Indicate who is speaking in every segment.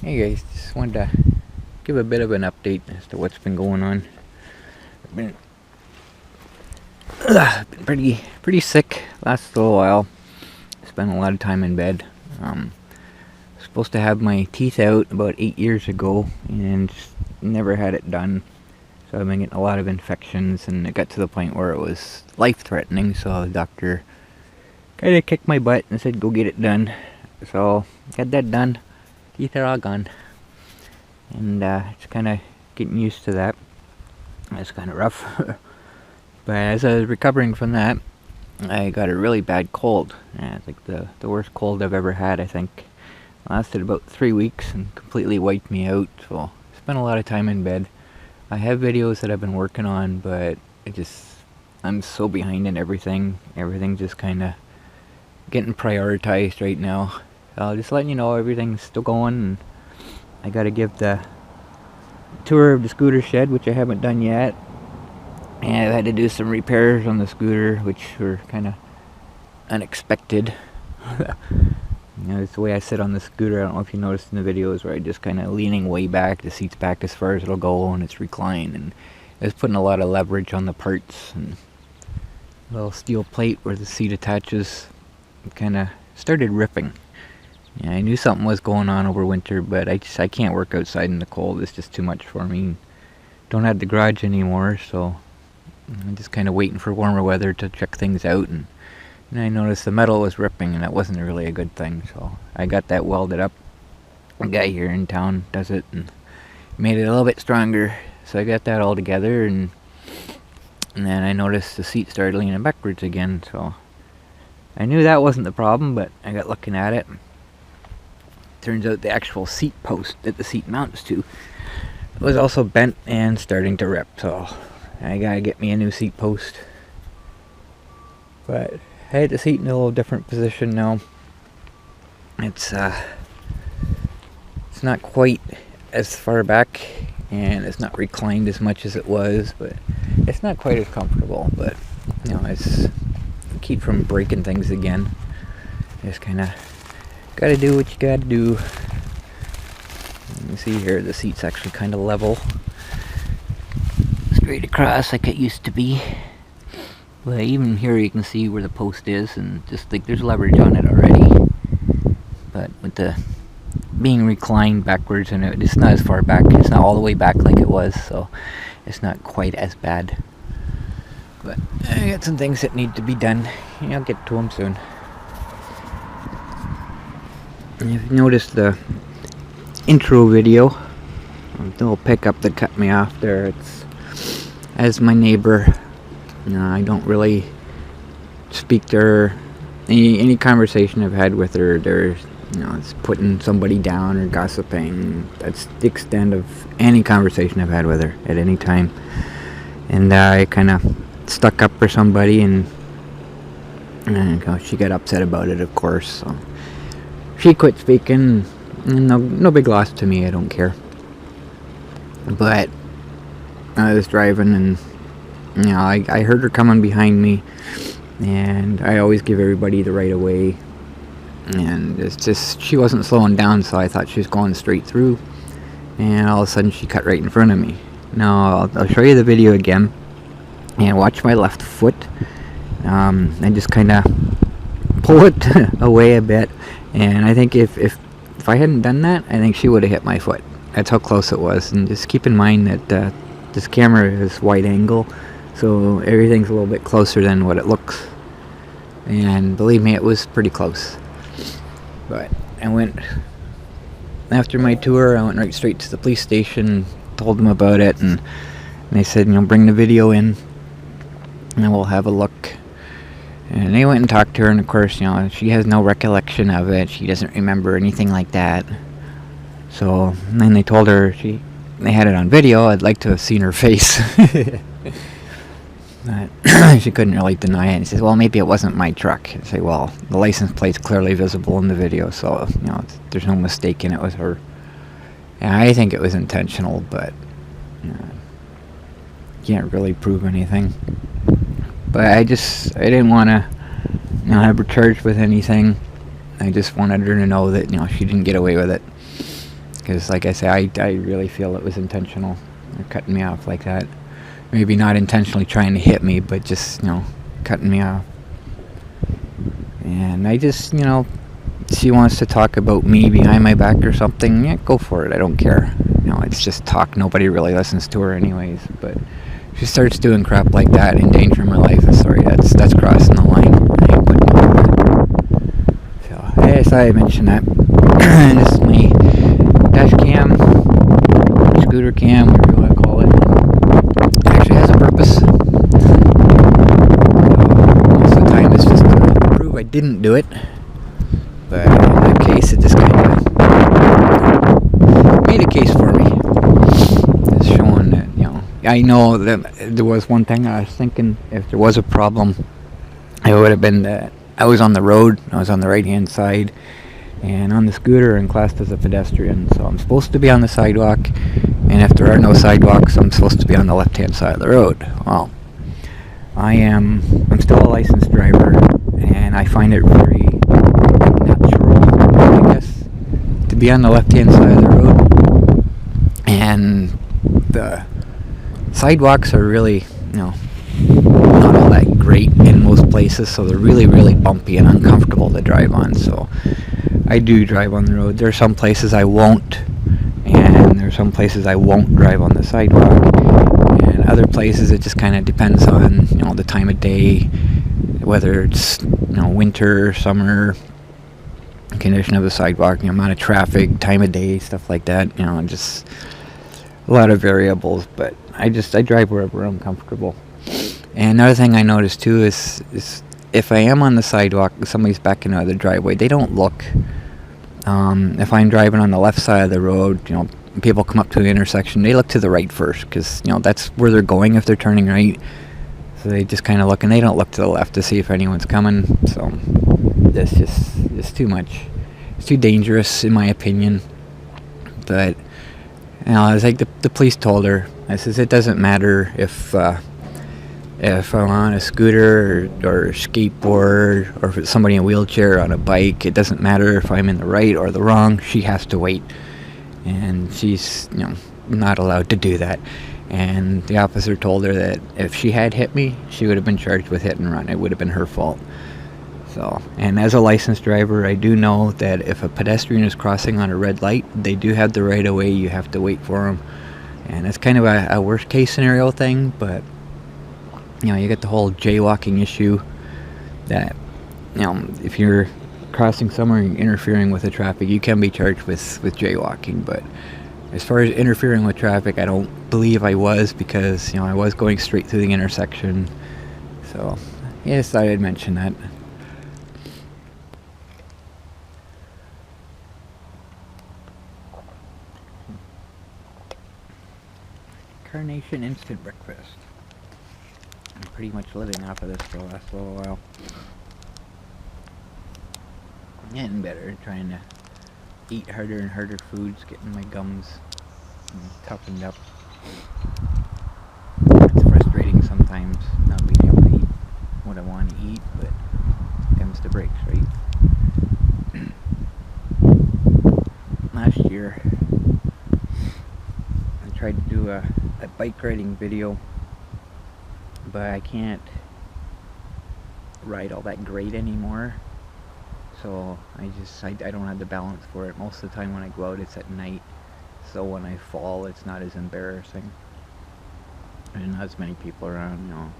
Speaker 1: Hey guys, just wanted to give a bit of an update as to what's been going on. I've been pretty sick last little while. Spent a lot of time in bed. Supposed to have my teeth out about 8 years ago and just never had it done. So I've been getting a lot of infections, and it got to the point where it was life-threatening. So the doctor kind of kicked my butt and said, "Go get it done." So got that done. Teeth are all gone. And it's kind of getting used to that. It's kind of rough. But as I was recovering from that, I got a really bad cold. It's like the worst cold I've ever had, I think. Lasted about 3 weeks and completely wiped me out. So I spent a lot of time in bed. I have videos that I've been working on, but I'm so behind in everything. Everything's just kind of getting prioritized right now. Just letting you know everything's still going, and I gotta give the tour of the scooter shed, which I haven't done yet. And I've had to do some repairs on the scooter, which were kind of unexpected. It's the way I sit on the scooter. I don't know if you noticed in the videos where I just kind of leaning way back, the seat's back as far as it'll go, and it's reclined. And it's putting a lot of leverage on the parts, and a little steel plate where the seat attaches kind of started ripping. Yeah, I knew something was going on over winter, but I can't work outside in the cold. It's just too much for me. Don't have the garage anymore, so I'm just kind of waiting for warmer weather to check things out. And I noticed the metal was ripping, and that wasn't really a good thing. So I got that welded up. A guy here in town does it and made it a little bit stronger. So I got that all together, and then I noticed the seat started leaning backwards again. So I knew that wasn't the problem, but I got looking at it. Turns out the actual seat post that the seat mounts to was also bent and starting to rip, so I gotta get me a new seat post. But I had the seat in a little different position now. It's not quite as far back, and it's not reclined as much as it was, but it's not quite as comfortable. But it's keep from breaking things again. Just kind of gotta do what you gotta do. You see here, the seat's actually kind of level, straight across like it used to be. But even here you can see where the post is, and just like there's leverage on it already. But with the being reclined backwards, and it's not as far back, it's not all the way back like it was, so it's not quite as bad. But I got some things that need to be done. I'll get to them soon. If you noticed the intro video, the little pickup that cut me off there, it's as my neighbor. I don't really speak to her. Any conversation I've had with her, there's it's putting somebody down or gossiping. That's the extent of any conversation I've had with her at any time. And I kind of stuck up for somebody, and she got upset about it, of course. So she quit speaking. No big loss to me. I don't care. But I was driving, and I heard her coming behind me, and I always give everybody the right of way. And it's just she wasn't slowing down, so I thought she was going straight through. And all of a sudden, she cut right in front of me. Now I'll show you the video again, and watch my left foot. I just kind of pull it away a bit. And I think if I hadn't done that, I think she would have hit my foot. That's how close it was. And just keep in mind that this camera is wide angle, so everything's a little bit closer than what it looks. And believe me, it was pretty close. But after my tour, I went right straight to the police station, told them about it, and they said, bring the video in, and we'll have a look. And they went and talked to her, and of course, she has no recollection of it. She doesn't remember anything like that. So then they told her they had it on video. I'd like to have seen her face. But she couldn't really deny it. And she says, well, maybe it wasn't my truck. I say, well, the license plate's clearly visible in the video, so there's no mistake in it was her. And I think it was intentional, but can't really prove anything. But I didn't want to have her charged with anything. I just wanted her to know that she didn't get away with it. Because, like I say, I really feel it was intentional. They're cutting me off like that. Maybe not intentionally trying to hit me, but just, cutting me off. And I just, she wants to talk about me behind my back or something. Yeah, go for it. I don't care. It's just talk. Nobody really listens to her anyways. But she starts doing crap like that, endangering my life. Sorry, that's crossing the line. I ain't putting up with it. So I thought I'd mention that. This is my dash cam, scooter cam, whatever you want to call it. It actually has a purpose. Most of the time it's just to prove I didn't do it. But in that case, it just kind of made a case for me. It's showing that, I know that there was one thing I was thinking, if there was a problem, it would have been that I was on the road, I was on the right-hand side, and on the scooter and classed as a pedestrian. So I'm supposed to be on the sidewalk, and if there are no sidewalks, I'm supposed to be on the left-hand side of the road. Well, I'm still a licensed driver, and I find it very natural, I guess, to be on the left-hand side of the road. And the sidewalks are really, not all that great in most places, so they're really, really bumpy and uncomfortable to drive on. So I do drive on the road. There are some places I won't, and there are some places I won't drive on the sidewalk. And other places it just kind of depends on, the time of day, whether it's, winter, summer, condition of the sidewalk, amount of traffic, time of day, stuff like that. Just a lot of variables. But I drive wherever I'm comfortable. And another thing I noticed too is if I am on the sidewalk, somebody's backing out of the driveway, they don't look. If I'm driving on the left side of the road, people come up to the intersection, they look to the right first, because that's where they're going if they're turning right. So they just kind of look, and they don't look to the left to see if anyone's coming. So that's just too much. It's too dangerous, in my opinion. But it's like the police told her. I says it doesn't matter if I'm on a scooter or a skateboard, or if it's somebody in a wheelchair on a bike. It doesn't matter if I'm in the right or the wrong. She has to wait, and she's not allowed to do that. And the officer told her that if she had hit me, she would have been charged with hit and run. It would have been her fault. So, and as a licensed driver, I do know that if a pedestrian is crossing on a red light, they do have the right of way. You have to wait for them. And it's kind of a worst case scenario thing, but you get the whole jaywalking issue that, if you're crossing somewhere and interfering with the traffic, you can be charged with jaywalking. But as far as interfering with traffic, I don't believe I was, because, I was going straight through the intersection. So, yes, I had mentioned that. Carnation Instant Breakfast. I'm pretty much living off of this for the last little while. Getting better, trying to eat harder and harder foods, getting my gums toughened up. It's frustrating sometimes not being able to eat what I want to eat, but it comes to breaks, right? Last year, I tried to do a bike riding video, but I can't ride all that great anymore. So I don't have the balance for it. Most of the time when I go out, it's at night. So when I fall, it's not as embarrassing. There's not as many people around,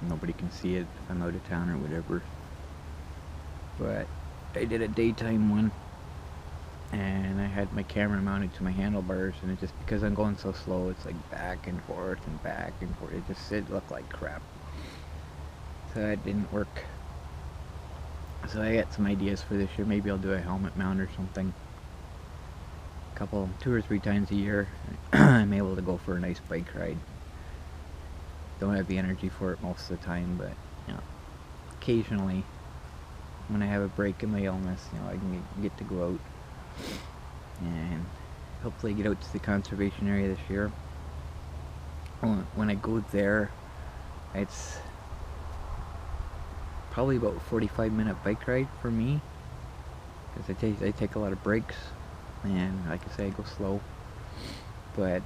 Speaker 1: nobody can see it if I'm out of town or whatever. But I did a daytime one, and I had my camera mounted to my handlebars, and it just, because I'm going so slow, it's like back and forth and back and forth. It looked like crap. So that didn't work. So I got some ideas for this year. Maybe I'll do a helmet mount or something. 2 or 3 times a year, I'm able to go for a nice bike ride. Don't have the energy for it most of the time, but occasionally, when I have a break in my illness, I can get to go out and hopefully get out to the conservation area this year. When I go there, it's probably about a 45-minute bike ride for me, because I take a lot of breaks. and like I say, I go slow, but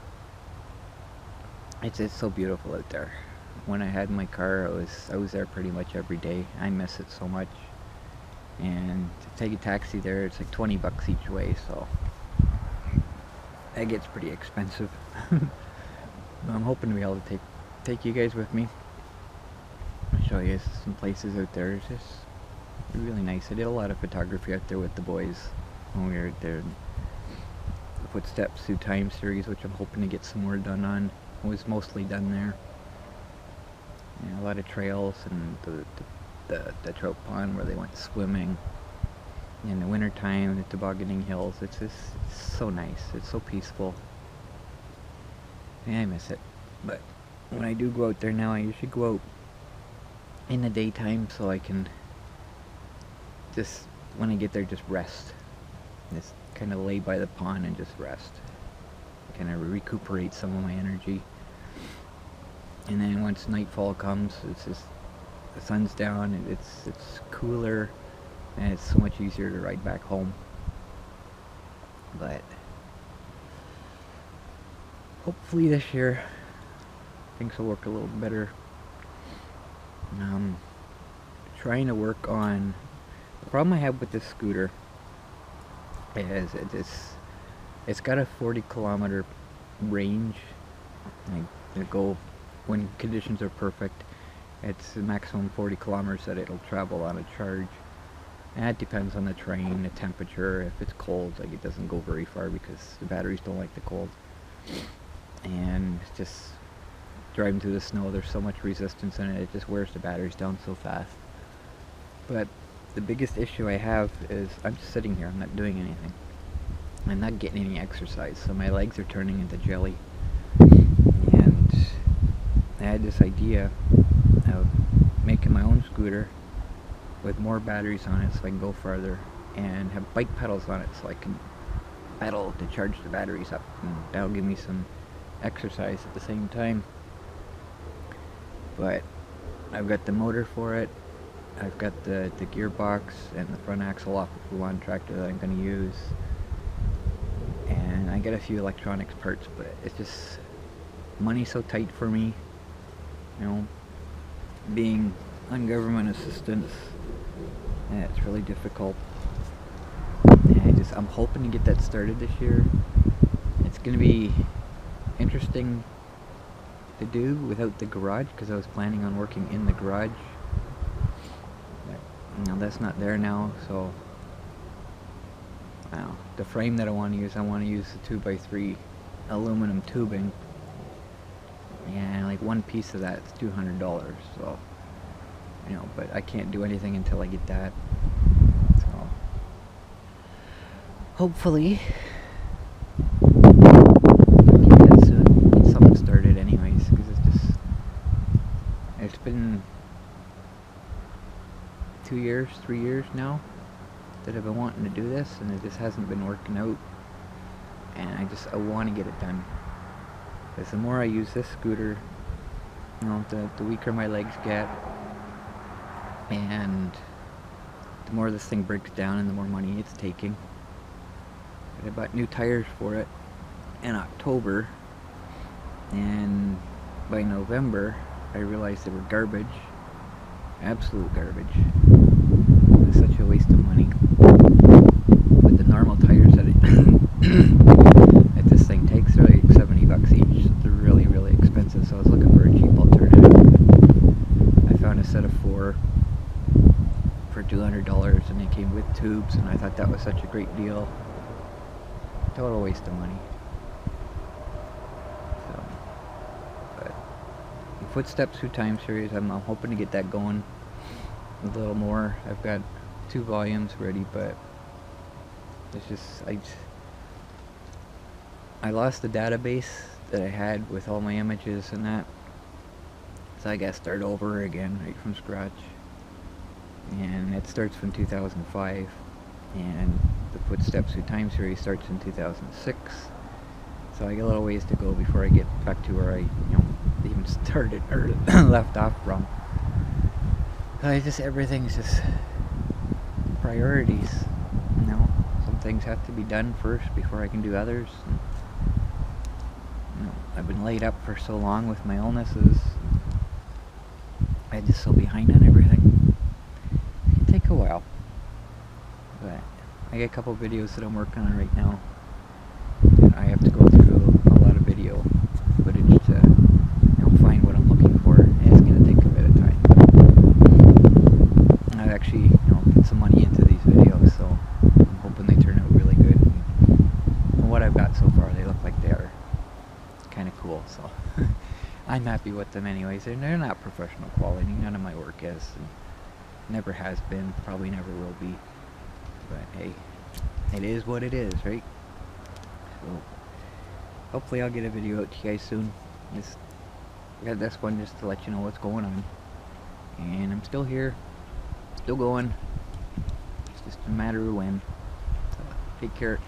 Speaker 1: it's so beautiful out there. When I had my car, I was there pretty much every day. I miss it so much. And to take a taxi there, it's like 20 bucks each way, so that gets pretty expensive. I'm hoping to be able to take you guys with me. I'll show you some places out there. It's just really nice. I did a lot of photography out there with the boys when we were out there. The Footsteps Through Time series, which I'm hoping to get some more done on, was mostly done there. Yeah, a lot of trails and the trout pond where they went swimming. In the wintertime, the tobogganing hills. It's so nice. It's so peaceful. Yeah, I miss it. But when I do go out there now, I usually go out in the daytime so I can just, when I get there, just rest. Just kind of lay by the pond and just rest. Kind of recuperate some of my energy. And then once nightfall comes, it's just, the sun's down, and it's cooler, and it's so much easier to ride back home. But hopefully this year things will work a little better. Trying to work on, the problem I have with this scooter is it's got a 40-kilometer range. Like, go when conditions are perfect. It's the maximum 40 kilometers that it'll travel on a charge. And that depends on the terrain, the temperature. If it's cold, like, it doesn't go very far because the batteries don't like the cold. And it's just driving through the snow, there's so much resistance in it, it just wears the batteries down so fast. But the biggest issue I have is I'm just sitting here, I'm not doing anything. I'm not getting any exercise, so my legs are turning into jelly. And I had this idea of making my own scooter with more batteries on it so I can go farther, and have bike pedals on it so I can pedal to charge the batteries up, and that'll give me some exercise at the same time. But I've got the motor for it, I've got the gearbox and the front axle off of the lawn tractor that I'm going to use, and I got a few electronics parts, but it's just, money's so tight for me, you know, being on government assistance, and it's really difficult. And I'm hoping to get that started this year. It's going to be interesting to do without the garage, because I was planning on working in the garage. But, you know, that's not there now, so the frame that I want to use the 2x3 aluminum tubing, and like one piece of that is $200, so, you know, but I can't do anything until I get that. So hopefully get that soon, get something started anyways, because it's been 2 years, 3 years now that I've been wanting to do this, and it just hasn't been working out, and I want to get it done, because the more I use this scooter, you know, the weaker my legs get, and the more this thing breaks down and the more money it's taking. I bought new tires for it in October, and by November I realized they were garbage, absolute garbage. It's such a waste of money. But the normal tires that that this thing takes are like 70 bucks each, so they're really, really expensive, so I was looking for a cheap alternative. I found a set of 4 for $200, and they came with tubes, and I thought that was such a great deal. Total waste of money. So, but the Footsteps Through Time series, I'm hoping to get that going a little more. I've got 2 volumes ready, but it's just, I lost the database that I had with all my images and that, so I gotta start over again, right from scratch. And it starts from 2005, and the Footsteps Through Time series starts in 2006, so I got a little ways to go before I get back to where I, even started or left off from. Everything's just priorities, things have to be done first before I can do others. And, I've been laid up for so long with my illnesses. I'm just so behind on everything. It can take a while. But I got a couple videos that I'm working on right now. And I have to go through a lot of video footage to find what I'm looking for. And it's going to take a bit of time. But I've actually put some money into these videos, so I'm hoping they turn out really good. And from what I've got so far, they look like they are kind of cool. So I'm happy with them anyways. And they're not professional quality. None of my work is. And never has been. Probably never will be. But hey, it is what it is, right? So hopefully I'll get a video out to you guys soon. I got this one just to let you know what's going on. And I'm still here, still going. It's just a matter of when. So take care.